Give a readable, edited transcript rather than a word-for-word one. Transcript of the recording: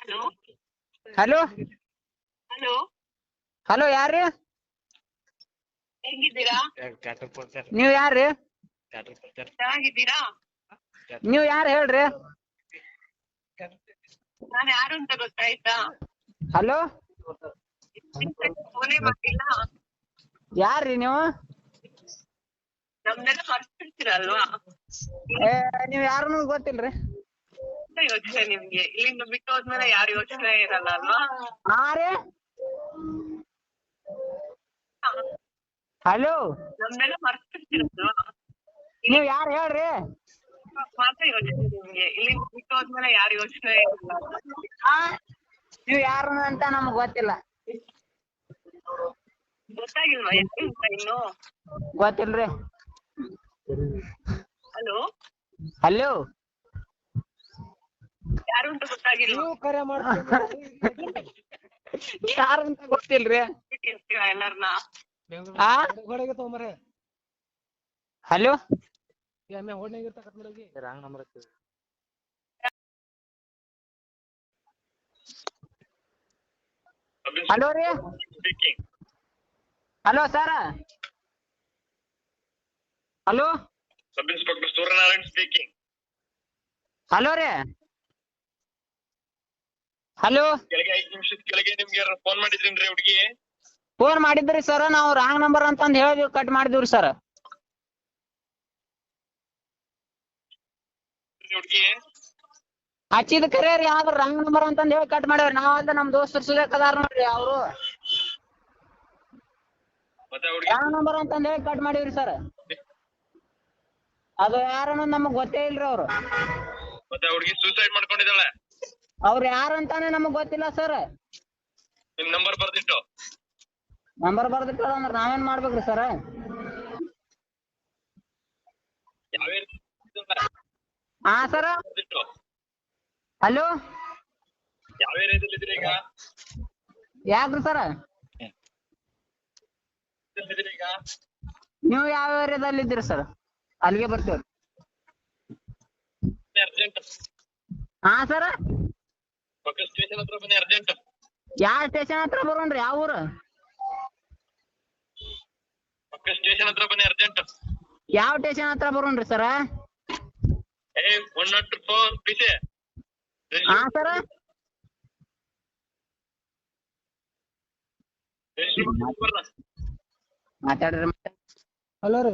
Hello hello hello ಯಾರ್ರಿ? ಹೆಂಗಿದ್ದೀರಾ? ನೀವ್ ಯಾರ್ರಿ? ಚೆನ್ನಾಗಿದ್ದೀರಾ? ನೀವ್ ಯಾರು ಹೇಳ್ರಿ? ನಾನು ಯಾರು ಅಂತ ಗೊತ್ತಾಯ್ತಾ? ಹಲೋ ಫೋನೇ ಮಾಡಿಲ್ಲ. ಯಾರ್ರಿ ನೀವು? ನಮ್ನೆಲ್ಲ ಮರ್ತಿರ್ತೀರಲ್ವಾ? ನೀವ್ ಯಾರು ಗೊತ್ತಿಲ್ರಿ. ಯೋಚನೆ ನಿಮ್ಗೆ ಇಲ್ಲಿಂದ ಬಿಟ್ಟು ಹೋದ್ಮೇಲೆ ಯಾರು ಯೋಚನೆ ಇರಲ್ಲ ಅಲ್ವಾ? ಹಾ ರೀ. ಹಲೋ ನಮ್ನೆಲ್ಲ ಮರ್ತಿರ್ತೀರಲ್ವಾ? ನೀವ್ ಯಾರು ಹೇಳ್ರಿ? ಮಾತ್ರ ಯೋಚನೆ ನಿಮ್ಗೆ ಇಲ್ಲಿಂದ ಬಿಟ್ಟು ಹೋದ್ಮೇಲೆ ಯಾರು ಯೋಚನೆ ಇರಲ್ಲ ಅಲ್ವಾ? ನೀವ್ ಯಾರು ಅಂತ ನಮಗ್ ಗೊತ್ತಿಲ್ಲ. ಗೊತ್ತಾಗಿಲ್ವಾ ಯಾರು ಅಂತ ಇನ್ನು? ಗೊತ್ತಿಲ್ರಿ. ಹಲೋ ಹಲೋ ಯಾರು ಅಂತ ಗೊತ್ತಾಗಿಲ್ವಾ? ಯಾರು ಅಂತ ಗೊತ್ತಿಲ್ರಿ. ಎಲ್ಲಾರ್ನ ಹಲೋ ಹಲೋ ರೀ. Hello sir. Hello sub inspector Suryanarayan speaking. Hello ರೀ. ಹಲೋ ಕೆಳಗೆ 5 ನಿಮಿಷದ ಕೆಳಗೆ ನಿಮ್ಗೆ ಫೋನ್ ಮಾಡಿದ್ರೇನ್ರಿ ಹುಡುಗಿ? ಫೋನ್ ಮಾಡಿದ್ರಿ ಸರ್, ನಾವು ರಾಂಗ್ ನಂಬರ್ ಅಂತಂದ್ ಹೇಳಿದ್ವಿ, ಕಟ್ ಮಾಡಿದ್ವಿ ಸರ್. ಹುಡುಗಿ ಹಚ್ಚಿದ ಕರೆ ರೀ, ಆದ್ರ ರಾಂಗ್ ನಂಬರ್ ಅಂತಂದ್ ಹೇಳಿ ಕಟ್ ಮಾಡ್ಯಾರ. ನಾವಲ್ದ ನಮ್ ದೋಸ್ತರು ಸುಜಾಕ್ ಅದಾರ ನೋಡ್ರಿ, ಅವರು ಮತ್ತೆ ಹುಡುಗಿ ರಾಂಗ್ ನಂಬರ್ ಅಂತಂದ್ ಹೇಳಿ ಕಟ್ ಮಾಡಿವ್ರಿ ಸರ್. ಅದು ಯಾರನ್ನ ನಮಗ್ ಗೊತ್ತೇ ಇಲ್ರಿ ಅವ್ರು. ಮತ್ತೆ ಹುಡುಗಿ ಸೂಸೈಡ್ ಮಾಡ್ಕೊಂಡಿದ್ದಾಳೆ. ಅವ್ರು ಯಾರಂತಾನೆ ನಮಗ್ ಗೊತ್ತಿಲ್ಲ ಸರ್. ನಿಮ್ ನಂಬರ್ ಬರ್ದಿಟ್ಟು. ನಂಬರ್ ಬರ್ದಿಟ್ಟ ಅಂದ್ರೆ ನಾವೇನ್ ಮಾಡ್ಬೇಕ್ರಿ ಸರ್? ಯಾವ ಹಾ ಸರ. ಬರ್ದಿಟ್ಟು ಹಲೋ ಯಾವ ಏರಿಯಾದಲ್ಲಿ ಇದ್ರಿ ಈಗ? ಯಾಕ್ರಿ ಸರ? ಈಗ ನೀವು ಯಾವ ಏರಿಯಾದಲ್ಲಿ ಇದ್ದೀರಿ ಸರ್? ಅಲ್ಲಿಗೆ ಬರ್ತೀವಿ. ಅರ್ಜೆಂಟ್. ಹಾ ಸರ. ಪಕ್ಕ ಸ್ಟೇಷನ್ ಹತ್ರ ಬನ್ನಿ ಅರ್ಜೆಂಟ್. ಯಾವ ಸ್ಟೇಷನ್ ಹತ್ರ ಬರೋಣ್ರಿ? ಯಾವ ಊರು? ಪಕ್ಕ ಸ್ಟೇಷನ್ ಹತ್ರ ಬನ್ನಿ ಅರ್ಜೆಂಟ್. ಯಾವ ಸ್ಟೇಷನ್ ಹತ್ರ ಬರೋಣ್ರಿ ಸರ? 104 ಪಿಸಿ. ಹಾ ಸರ. ಮಾತಾಡ್ರಿ. ಹಲೋ ರೀ.